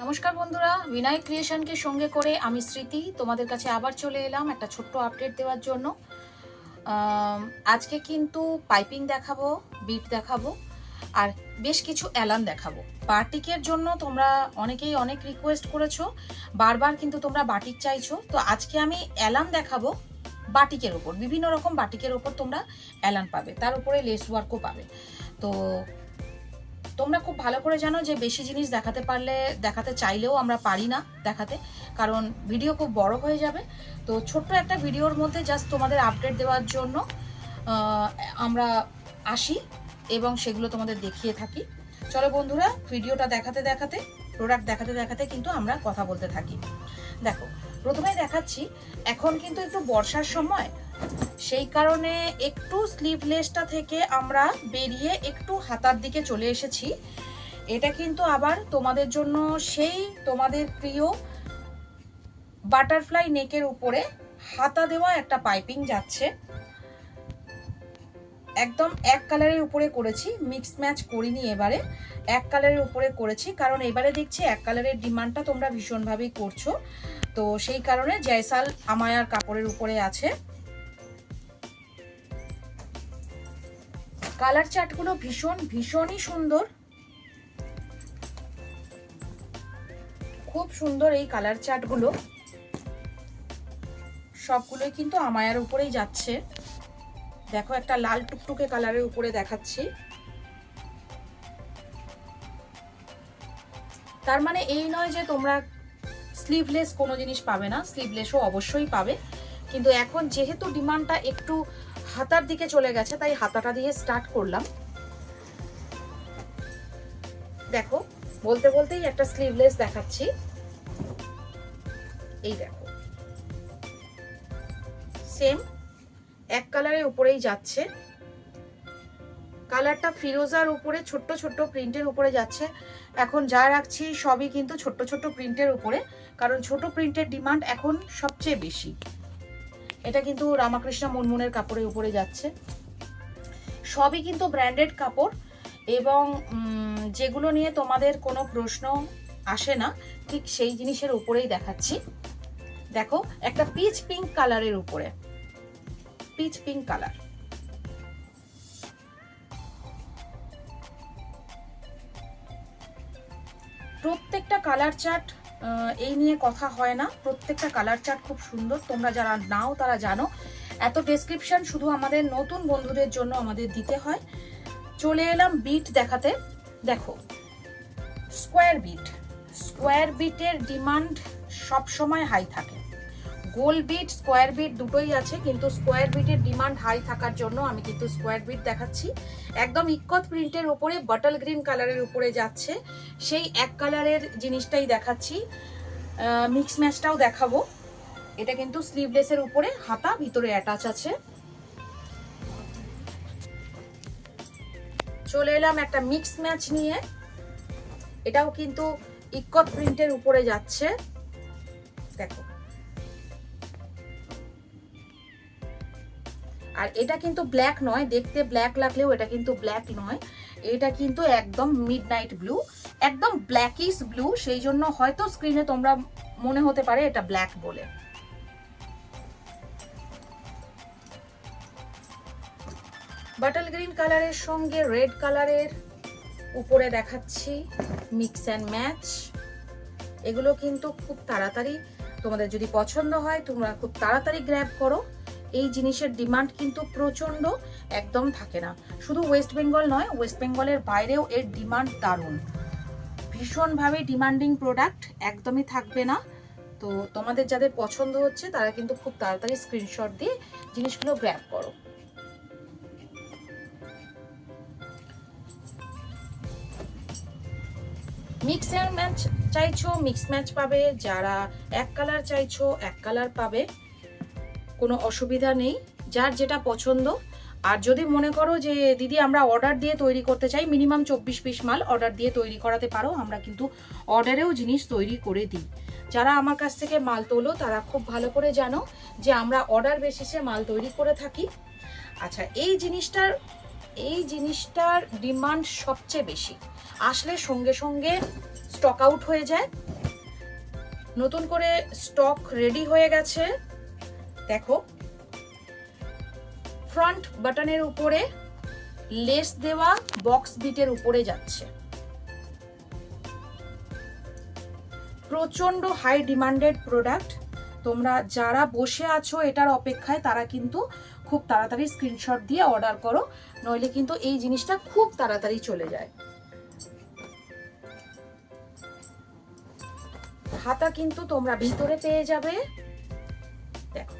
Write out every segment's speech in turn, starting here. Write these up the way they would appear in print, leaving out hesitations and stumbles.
নমস্কার বন্ধুরা, বিনায়ক ক্রিয়েশনকে সঙ্গে করে আমি স্মৃতি তোমাদের কাছে আবার চলে এলাম একটা ছোট্ট আপডেট দেওয়ার জন্য। আজকে কিন্তু পাইপিং দেখাবো, বিট দেখাবো আর বেশ কিছু অ্যালার্ম দেখাবো। বাটিকের জন্য তোমরা অনেকেই অনেক রিকোয়েস্ট করেছো, বারবার কিন্তু তোমরা বাটিক চাইছো। তো আজকে আমি অ্যালার্ম দেখাবো বাটিকের ওপর, বিভিন্ন রকম বাটিকের ওপর তোমরা অ্যালার্ম পাবে, তার উপরে লেস ওয়ার্কও পাবে। তো তোমরা খুব ভালো করে জানো যে বেশি জিনিস দেখাতে চাইলেও আমরা পারি না দেখাতে, কারণ ভিডিও খুব বড় হয়ে যাবে। তো ছোট্ট একটা ভিডিওর মধ্যে জাস্ট তোমাদের আপডেট দেওয়ার জন্য আমরা আসি এবং সেগুলো তোমাদের দেখিয়ে থাকি। চলো বন্ধুরা, ভিডিওটা দেখাতে প্রোডাক্ট দেখাতে কিন্তু আমরা কথা বলতে থাকি। দেখো, প্রথমে দেখাচ্ছি, এখন কিন্তু একটু বর্ষার সময়, সেই কারণে একটু স্লিভলেসটা থেকে আমরা বেরিয়ে একটু হাতার দিকে চলে এসেছি। এটা কিন্তু আবার তোমাদের জন্য সেই তোমাদের প্রিয় বাটারফ্লাই নেকের উপরে হাতা দেওয়া একটা পাইপিং যাচ্ছে। একদম এক কালারের উপরে করেছি, মিক্স ম্যাচ করিনি, এবারে এক কালারের উপরে করেছি, কারণ এবারে দেখছি এক কালারের ডিমান্ডটা তোমরা ভীষণভাবেই করছো। তো সেই কারণে জয়সাল আমায়ার কাপড়ের উপরে আছে। কালার চার্টগুলো ভীষণই সুন্দর, খুব সুন্দর এই কালার চার্টগুলো, সবগুলোই কিন্তু আমায়ার উপরেই যাচ্ছে। দেখো, একটা লাল টুকটুকে কালারের উপরে দেখাচ্ছি। তার মানে এই নয় যে তোমরা স্লিভলেস কোনো জিনিস পাবে না, স্লিভলেসও অবশ্যই পাবে, কিন্তু এখন যেহেতু ডিমান্ডটা একটু হাতার দিকে চলে গেছে তাই হাতাটা দিয়ে স্টার্ট করলাম। দেখো, বলতেই একটা স্লিভলেস দেখাচ্ছি। এই দেখো, সেম এক কালারের উপরেই যাচ্ছে, কালারটা ফিরোজার উপরে ছোট্ট প্রিন্টের উপরে যাচ্ছে। এখন যা রাখছি সবই কিন্তু ছোট্ট প্রিন্টের উপরে, কারণ ছোট প্রিন্টের ডিমান্ড এখন সবচেয়ে বেশি। এটা কিন্তু রামাকৃষ্ণ মুনমুনের কাপড়ের উপরে যাচ্ছে, সবই কিন্তু ব্র্যান্ডেড কাপড়, এবং যেগুলো নিয়ে তোমাদের কোনো প্রশ্ন আসে না, ঠিক সেই জিনিসের উপরেই দেখাচ্ছি। দেখো, একটা পিচ পিঙ্ক কালারের উপরে, পিচ পিঙ্ক কালার, প্রত্যেকটা কালার চার্ট এই নিয়ে কথা হয় না, প্রত্যেকটা কালার চার্ট খুব সুন্দর। তোমরা যারা নাও তারা জানো, এত ডেসক্রিপশন শুধু আমাদের নতুন বন্ধুদের জন্য আমাদের দিতে হয়। চলে এলাম বিট দেখাতে। দেখো, স্কোয়ার বিটের ডিমান্ড সব সময় হাই থাকে। গোল বিট, স্কোয়ার বিট দুটোই আছে, কিন্তু স্কোয়ার বিটের ডিমান্ড হাই থাকার জন্য আমি কিন্তু স্কোয়ার বিট দেখাচ্ছি। একদম ইক্কত প্রিন্টের উপরে বটল গ্রিন কালারের উপরে যাচ্ছে, সেই এক কালারের জিনিসটাই দেখাচ্ছি। মিক্স ম্যাচটাও দেখাবো। এটা কিন্তু স্লিভলেসের উপরে হাতা, ভিতরে অ্যাটাচ আছে। চলে এলাম একটা মিক্স ম্যাচ নিয়ে, এটাও কিন্তু ইক্কত প্রিন্টের উপরে যাচ্ছে। দেখো, আর এটা কিন্তু ব্ল্যাক নয়, দেখতে ব্ল্যাক লাগলেও এটা কিন্তু ব্ল্যাক নয়, এটা কিন্তু একদম মিডনাইট ব্লু, একদম ব্ল্যাকিশ ব্লু, সেই জন্য হয়তো স্ক্রিনে তোমরা মনে হতে পারে এটা ব্ল্যাক বলে। বাটল গ্রিন কালারের সঙ্গে রেড কালারের উপরে দেখাচ্ছি মিক্স অ্যান্ড ম্যাচ। এগুলো কিন্তু খুব তাড়াতাড়ি, তোমাদের যদি পছন্দ হয় তোমরা খুব তাড়াতাড়ি গ্র্যাব করো। এই জিনিসের ডিমান্ড কিন্তু প্রচন্ড, একদম থাকে না। শুধু ওয়েস্ট বেঙ্গল নয়, ওয়েস্ট বেঙ্গলের বাইরেও এর ডিমান্ড দারুণ, ভীষণভাবে ডিমান্ডিং প্রোডাক্ট, একদমই থাকবে না। তো তোমাদের যাদের পছন্দ হচ্ছে তারা কিন্তু খুব তাড়াতাড়ি স্ক্রিনশট দিয়ে জিনিসগুলো গ্র্যাব করো। মিক্স অ্যান্ড ম্যাচ চাইছো, মিক্স ম্যাচ পাবে। যারা এক কালার চাইছো, এক কালার পাবে, কোনো অসুবিধা নেই, যার যেটা পছন্দ। আর যদি মনে করো যে দিদি আমরা অর্ডার দিয়ে তৈরি করতে চাই, মিনিমাম 24 পিস মাল অর্ডার দিয়ে তৈরি করাতে পারো, আমরা কিন্তু অর্ডারেও জিনিস তৈরি করে দিই। যারা আমার কাছ থেকে মাল তোলো তারা খুব ভালো করে জানো যে আমরা অর্ডার বেসিসে মাল তৈরি করে থাকি। আচ্ছা, এই জিনিসটার ডিমান্ড সবচেয়ে বেশি, আসলে সঙ্গে সঙ্গে স্টক আউট হয়ে যায়। নতুন করে স্টক রেডি হয়ে গেছে। দেখো, ফ্রন্ট বাটনের উপরে লেস দেওয়া বক্স বিটের উপরে যাচ্ছে। প্রচন্ড হাই ডিমান্ডেড প্রোডাক্ট। তোমরা যারা বসে আছো এটার অপেক্ষায় তারা কিন্তু খুব তাড়াতাড়ি স্ক্রিনশট দিয়ে অর্ডার করো, নইলে কিন্তু এই জিনিসটা খুব তাড়াতাড়ি চলে যায়। হাতা কিন্তু তোমরা ভিতরে পেয়ে যাবে। দেখো,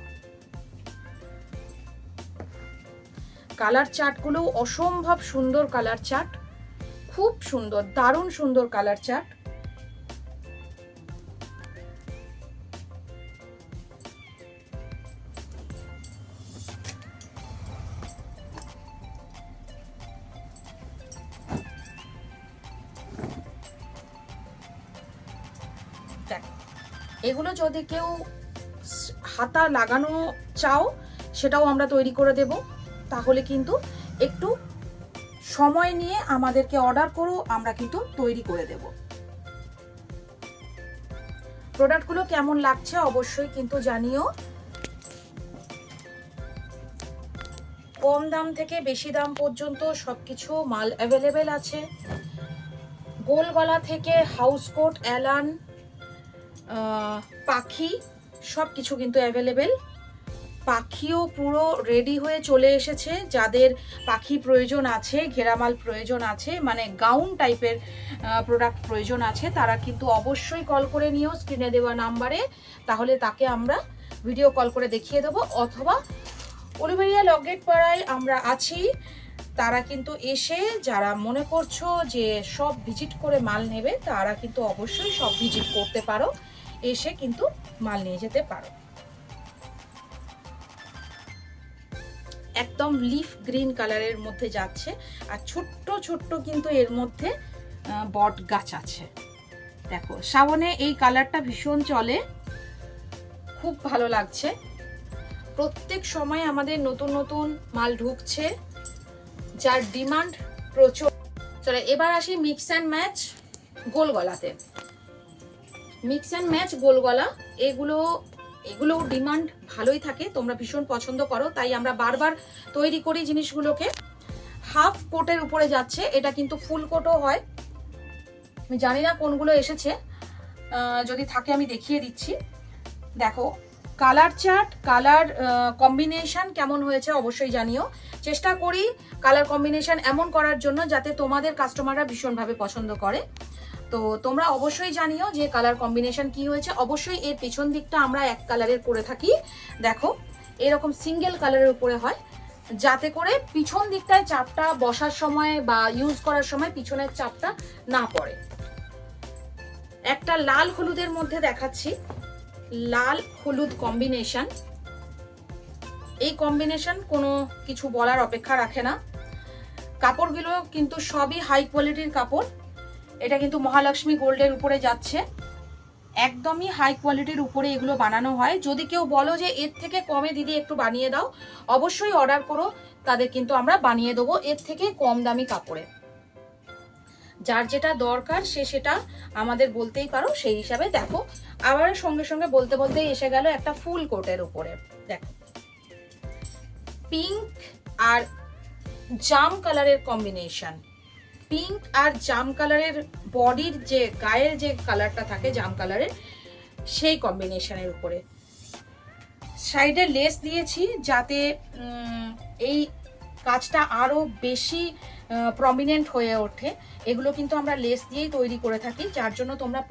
কালার চার্টগুলো অসম্ভব সুন্দর কালার চার্ট, খুব সুন্দর, দারুণ সুন্দর কালার চার্ট। এগুলো যদি কেউ হাতা লাগানো চাও সেটাও আমরা তৈরি করে দেব। তাহলে কিন্তু একটু সময় নিয়ে আমাদেরকে অর্ডার করো, আমরা কিন্তু তৈরি করে দেব। প্রোডাক্টগুলো কেমন লাগছে অবশ্যই কিন্তু জানিও। কম দাম থেকে বেশি দাম পর্যন্ত সবকিছু মাল অ্যাভেলেবেল আছে। গোল গলা থেকে হাউস কোট, অ্যালান, পাখি সবকিছু কিন্তু অ্যাভেলেবেল। পাখিও পুরো রেডি হয়ে চলে এসেছে। যাদের পাখি প্রয়োজন আছে, ঘেরামাল প্রয়োজন আছে, মানে গাউন টাইপের প্রোডাক্ট প্রয়োজন আছে, তারা কিন্তু অবশ্যই কল করে নিও স্ক্রিনে দেওয়া নাম্বারে। তাহলে তাকে আমরা ভিডিও কল করে দেখিয়ে দেবো, অথবা উলুবেড়িয়া লকগেট পাড়ায় আমরা আছি। তারা কিন্তু এসে, যারা মনে করছো যে সব ভিজিট করে মাল নেবে, তারা কিন্তু অবশ্যই সব ভিজিট করতে পারো, এসে কিন্তু মাল নিয়ে যেতে পারো। একদম লিফ গ্রিন কালারের মধ্যে যাচ্ছে, আর ছোট্ট ছোট্ট কিন্তু এর মধ্যে বট গাছ আছে। দেখো, শ্রাবণে এই কালারটা ভীষণ চলে, খুব ভালো লাগছে। প্রত্যেক সময় আমাদের নতুন নতুন মাল ঢুকছে, যার ডিমান্ড প্রচুর। চলো এবার আসি মিক্স অ্যান্ড ম্যাচ গোল গলাতে। মিক্স অ্যান্ড ম্যাচ গোল গলা, এগুলো ডিমান্ড ভালোই থাকে, তোমরা ভীষণ পছন্দ করো, তাই আমরা বারবার তৈরি করি জিনিসগুলোকে। হাফ কোটের উপরে যাচ্ছে, এটা কিন্তু ফুল কোটও হয়। আমি জানি না কোনগুলো এসেছে, যদি থাকে আমি দেখিয়ে দিচ্ছি। দেখো, কালার চার্ট, কালার কম্বিনেশন কেমন হয়েছে অবশ্যই জানিও। চেষ্টা করি কালার কম্বিনেশন এমন করার জন্য যাতে তোমাদের কাস্টমাররা ভীষণভাবে পছন্দ করে। তো তোমরা অবশ্যই জানিও যে কালার কম্বিনেশন কি হয়েছে। অবশ্যই এর পেছন দিকটা আমরা এক কালারের করে থাকি। দেখো, এরকম সিঙ্গেল কালারের উপরে হয়, যাতে করে পিছন দিকটায় চাপটা বসার সময় বা ইউজ করার সময় পিছনের চাপটা না পড়ে। একটা লাল হলুদের মধ্যে দেখাচ্ছি, লাল হলুদ কম্বিনেশন। এই কম্বিনেশন কোনো কিছু বলার অপেক্ষা রাখে না। কাপড়গুলো কিন্তু সবই হাই কোয়ালিটির কাপড়। এটা কিন্তু মহালক্ষ্মী গোল্ডের উপরে যাচ্ছে, একদমই হাই কোয়ালিটির উপরে এগুলো বানানো হয়। যদি কেউ বলো যে এর থেকে কমে দিদি একটু বানিয়ে দাও, অবশ্যই অর্ডার করো, তাদের কিন্তু আমরা বানিয়ে দেবো এর থেকে কম দামি কাপড়ে। যার যেটা দরকার সে সেটা আমাদের বলতেই পারো, সেই হিসাবে। দেখো, আবার সঙ্গে সঙ্গে বলতে বলতেই এসে গেল একটা ফুল কোটের উপরে। দেখো, পিঙ্ক আর জাম কালারের কম্বিনেশন। পিঙ্ক আর জাম কালারের বডির যে গায়ের যে কালারটা থাকে জাম কালারের, সেই কম্বিনেশনের উপরে সাইডে লেস দিয়েছি যাতে এই কাজটা আরো বেশি প্রমিনেন্ট হয়ে ওঠে। এগুলো কিন্তু আমরা লেস দিয়েই তৈরি করে থাকি, যার জন্য তোমরা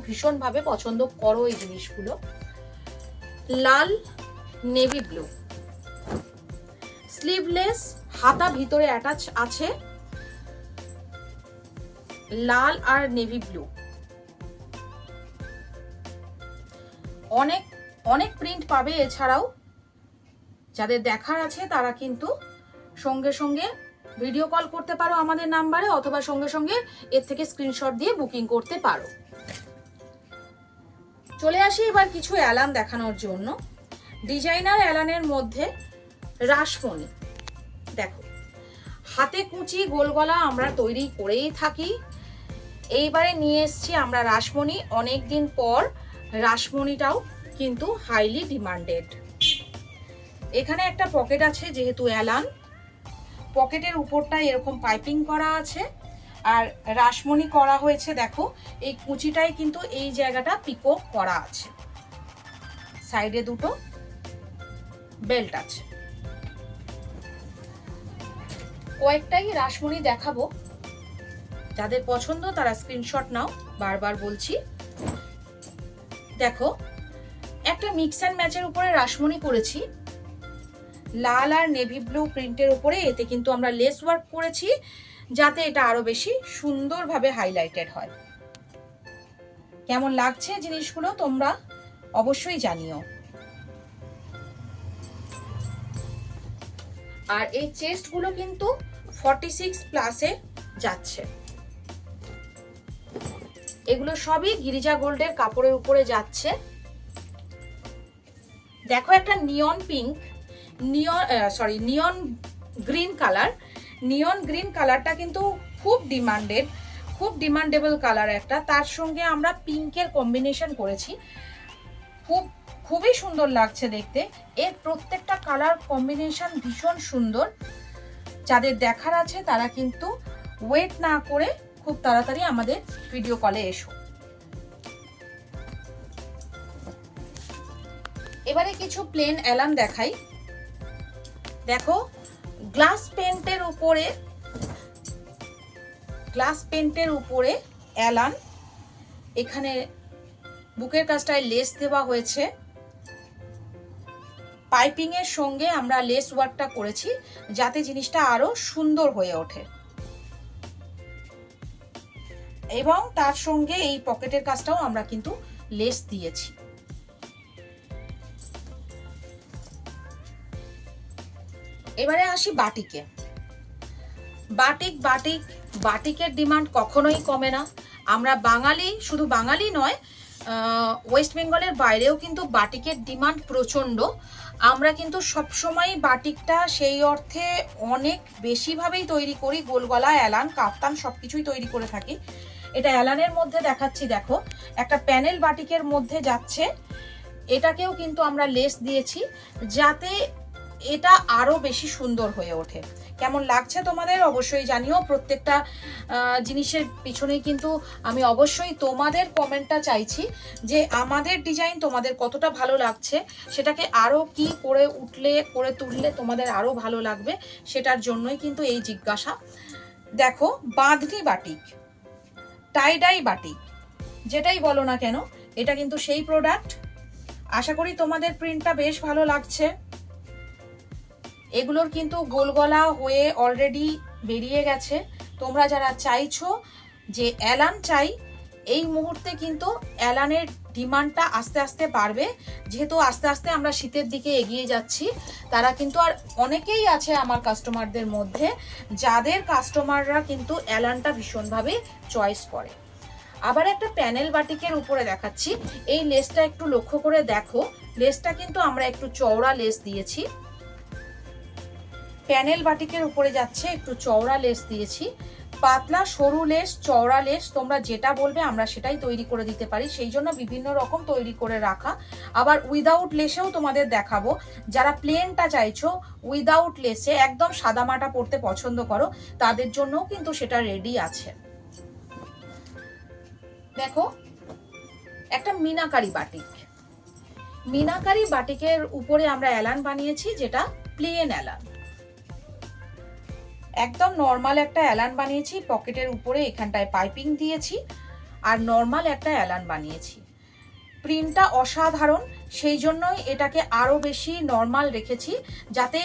ভীষণভাবে পছন্দ করো এই জিনিসগুলো। লাল নেভি ব্লু, স্লিভলেস, হাতা ভিতরে অ্যাটাচ আছে। লাল আর নেভি ব্লু, অনেক অনেক প্রিন্ট পাবে। এছাড়াও যাদের দেখার আছে তারা কিন্তু সঙ্গে সঙ্গে ভিডিও কল করতে পারো আমাদের নাম্বারে, অথবা সঙ্গে সঙ্গে এর থেকে স্ক্রিনশট দিয়ে বুকিং করতে পারো। চলে আসি এবার কিছু অ্যালান দেখানোর জন্য। ডিজাইনার অ্যালানের মধ্যে রাসমণি। দেখো, হাতে কুচি গোল গলা আমরা তৈরি করেই থাকি। এইবারে নিয়ে এসেছি আমরা রাসমণি। অনেক দিন পর রাসমণিটাও কিন্তু হাইলি ডিমান্ডেড। এখানে একটা পকেট আছে, যেহেতু অ্যালান, পকেটের উপরটা এরকম পাইপিং করা আছে আর রাসমণি করা হয়েছে। দেখো এই কুচিটাই কিন্তু এই জায়গাটা পিকো করা আছে, সাইডে দুটো বেল্ট আছে। কয়েকটাই রাসমণি দেখাবো, যাদের পছন্দ তারা স্ক্রিনশট নাও, বারবার বলছি। দেখো একটা মিক্স অ্যান্ড ম্যাচের উপরে রাসমণি করেছি, লাল আর নেভি ব্লু প্রিন্টের উপরে। এতে কিন্তু আমরা লেস ওয়ার্ক করেছি যাতে এটা আরো বেশি সুন্দরভাবে হাইলাইটেড হয়। কেমন লাগছে জিনিসগুলো তোমরা অবশ্যই জানিও। আর এই চেস্ট গুলো কিন্তু 46 প্লাসে যাচ্ছে। এগুলো সবই গিরিজা গোল্ডের কাপড়ের উপরে যাচ্ছে। দেখো একটা neon pink, neon green colour. Neon green কালারটা কিন্তু খুব ডিমান্ডেড, খুব ডিমান্ডেবল কালার একটা। তার সঙ্গে আমরা পিঙ্কের কম্বিনেশন করেছি, খুবই সুন্দর লাগছে দেখতে। এর প্রত্যেকটা কালার কম্বিনেশন ভীষণ সুন্দর। যাদের দেখার আছে তারা কিন্তু ওয়েট না করে খুব তাড়াতাড়ি আমাদের ভিডিও কলে এসো। এবারে কিছু প্লেন অ্যালান দেখাই। দেখো গ্লাস পেন্টের উপরে অ্যালান। এখানে বুকের কাজটায় লেস দেওয়া হয়েছে, পাইপিং এর সঙ্গে আমরা লেস ওয়ার্কটা করেছি যাতে জিনিসটা আরো সুন্দর হয়ে ওঠে। এবং তার সঙ্গে এই পকেটের কাজটাও আমরা কিন্তু লেস দিয়েছি। এবারে আসি বাটিকে। বাটিকের ডিমান্ড কখনোই কমে না। আমরা বাঙালি, শুধু বাঙালি নয়, ওয়েস্ট বেঙ্গলের বাইরেও কিন্তু বাটিকের ডিমান্ড প্রচন্ড। আমরা কিন্তু সবসময় বাটিকটা সেই অর্থে অনেক বেশিভাবেই তৈরি করি। গোলগলা, অ্যালান, কাফতান সবকিছুই তৈরি করে থাকি। এটা অ্যালানের মধ্যে দেখাচ্ছি। দেখো একটা প্যানেল বাটিকের মধ্যে যাচ্ছে, এটাকেও কিন্তু আমরা লেস দিয়েছি যাতে এটা আরো বেশি সুন্দর হয়ে ওঠে। কেমন লাগছে তোমাদের অবশ্যই জানিও। প্রত্যেকটা জিনিসের পিছনেই কিন্তু আমি অবশ্যই তোমাদের কমেন্টটা চাইছি যে আমাদের ডিজাইন তোমাদের কতটা ভালো লাগছে, সেটাকে আরো কি করে তুললে তোমাদের আরো ভালো লাগবে, সেটার জন্যই কিন্তু এই জিজ্ঞাসা। দেখো বাঁধনি বাটিক, টাইডাই বাটিক, যেটাই বলো না কেন, এটা কিন্তু সেই প্রোডাক্ট। আশা করি তোমাদের প্রিন্টটা বেশ ভালো লাগছে। এগুলোর কিন্তু গোল গলা হয়ে অলরেডি বেরিয়ে গেছে। তোমরা যারা চাইছো যে অ্যালান চাই, এই মুহূর্তে কিন্তু অ্যালানের ডিমান্ডটা আস্তে আস্তে বাড়বে। যেহেতু আস্তে আস্তে আমরা শীতের দিকে এগিয়ে যাচ্ছি, তারা কিন্তু আর অনেকেই আছে আমার কাস্টমারদের মধ্যে যাদের কাস্টমাররা কিন্তু অ্যালানটা ভীষণভাবে চয়েস করে। আবার একটা প্যানেল বাটিকের উপরে দেখাচ্ছি। এই লেসটা একটু লক্ষ্য করে দেখো, লেসটা কিন্তু আমরা একটু চওড়া লেস দিয়েছি। প্যানেল বাটিকের উপরে যাচ্ছে, একটু চওড়া লেস দিয়েছি। পাতলা, সরু লেস, চওড়া লেস, তোমরা যেটা বলবে আমরা সেটাই তৈরি করে দিতে পারি, সেই জন্য বিভিন্ন রকম তৈরি করে রাখা। আবার উইদাউট লেসেও তোমাদের দেখাবো। যারা প্লেনটা চাইছো উইদাউট লেসে একদম সাদামাটা পরতে পছন্দ করো, তাদের জন্যও কিন্তু সেটা রেডি আছে। দেখো একটা মিনাকারি বাটিক। মিনাকারি বাটিকের উপরে আমরা অ্যালান বানিয়েছি, যেটা প্লেন অ্যালান। একদম নর্মাল একটা অ্যালান বানিয়েছি, পকেটের উপরে এখানটায় পাইপিং দিয়েছি আর নর্মাল একটা অ্যালান বানিয়েছি। প্রিন্টটা অসাধারণ, সেই জন্যই এটাকে আরো বেশি নর্মাল রেখেছি, যাতে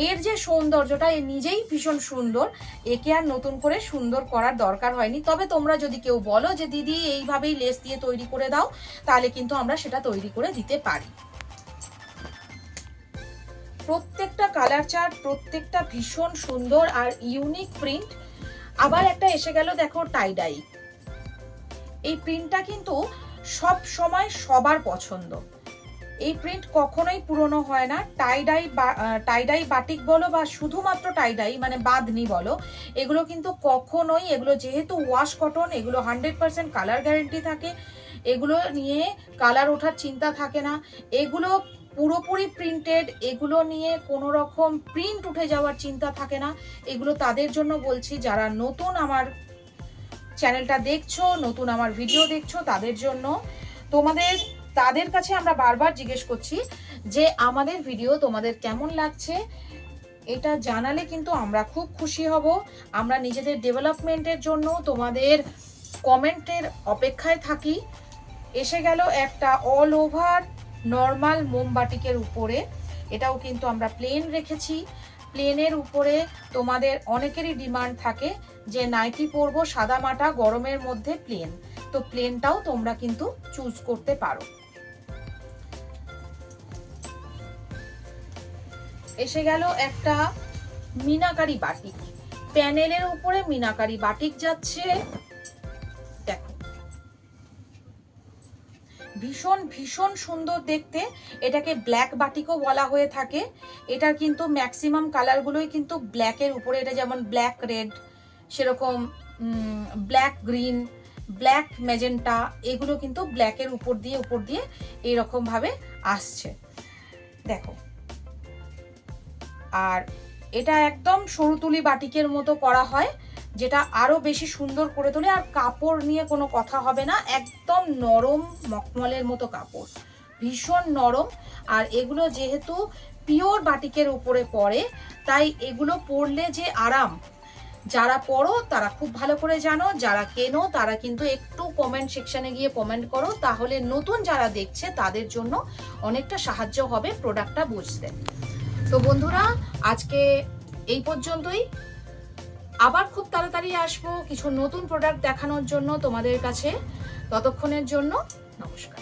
এর যে সৌন্দর্যটা, এ নিজেই ভীষণ সুন্দর, একে আর নতুন করে সুন্দর করার দরকার হয়নি। তবে তোমরা যদি কেউ বলো যে দিদি এইভাবেই লেস দিয়ে তৈরি করে দাও, তাহলে কিন্তু আমরা সেটা তৈরি করে দিতে পারি। প্রত্যেকটা কালার চার্ট, প্রত্যেকটা ভীষণ সুন্দর আর ইউনিক প্রিন্ট। আবার একটা এসে গেল, দেখো টাইডাই। এই প্রিন্টটা কিন্তু সব সময় সবার পছন্দ। এই প্রিন্ট কখনোই পুরনো হয় না। টাইডাই বাটিক বলো বা শুধুমাত্র টাইডাই মানে বাঁধনি বলো, এগুলো কিন্তু কখনোই, এগুলো যেহেতু ওয়াশ কটন, এগুলো 100% কালার গ্যারেন্টি থাকে, এগুলো নিয়ে কালার ওঠার চিন্তা থাকে না। এগুলো পুরোপুরি প্রিন্টেড, এগুলো নিয়ে কোনো রকম প্রিন্ট উঠে যাওয়ার চিন্তা থাকে না। এগুলো তাদের জন্য বলছি যারা নতুন আমার চ্যানেলটা দেখছো, নতুন আমার ভিডিও দেখছো, তাদের জন্য। তাদের কাছে আমরা বারবার জিজ্ঞেস করছি যে আমাদের ভিডিও তোমাদের কেমন লাগছে, এটা জানালে কিন্তু আমরা খুব খুশি হব। আমরা নিজেদের ডেভেলপমেন্টের জন্য তোমাদের কমেন্টের অপেক্ষায় থাকি। এসে গেল একটা অল ওভার নর্মাল মোমবাটিকের উপরে, এটাও কিন্তু আমরা প্লেন রেখেছি। প্লেনের উপরে তোমাদের অনেকেরই ডিমান্ড থাকে যে নাইটি পরবো সাদা মাটা গরমের মধ্যে প্লেন, তো প্লেনটাও তোমরা কিন্তু চুজ করতে পারো। এসে গেল একটা মিনাকারি বাটিক, প্যানেলের উপরে মিনাকারি বাটিক যাচ্ছে। দেখো ভীষণ ভীষণ সুন্দর দেখতে, এটাকে ব্ল্যাক বাটিকও বলা হয়ে থাকে। এটার কিন্তু ম্যাক্সিমাম কালারগুলোই কিন্তু ব্ল্যাকের উপরে, এটা যেমন ব্ল্যাক রেড, সেরকম ব্ল্যাক গ্রিন, ব্ল্যাক ম্যাজেন্টা, এগুলো কিন্তু ব্ল্যাকের উপর দিয়ে এইরকম ভাবে আসছে। দেখো, আর এটা একদম সরুতুলি বাটিকের মতো করা হয়, যেটা আরো বেশি সুন্দর করে তোলে। আর কাপড় নিয়ে কোনো কথা হবে না, একদম নরম মখমলের মতো কাপড়, ভীষণ নরম। আর এগুলো যেহেতু পিওর বাটিকের উপরে পড়ে, তাই এগুলো পরলে যে আরাম, যারা পরো তারা খুব ভালো করে জানো, যারা কেনো তারা কিন্তু একটু কমেন্ট সেকশনে গিয়ে কমেন্ট করো, তাহলে নতুন যারা দেখছে তাদের জন্য অনেকটা সাহায্য হবে প্রোডাক্টটা বুঝতে। তো বন্ধুরা, আজকে এই পর্যন্তই। আবার খুব তাড়াতাড়ি আসবো কিছু নতুন প্রোডাক্ট দেখানোর জন্য তোমাদের কাছে। ততক্ষণের জন্য নমস্কার।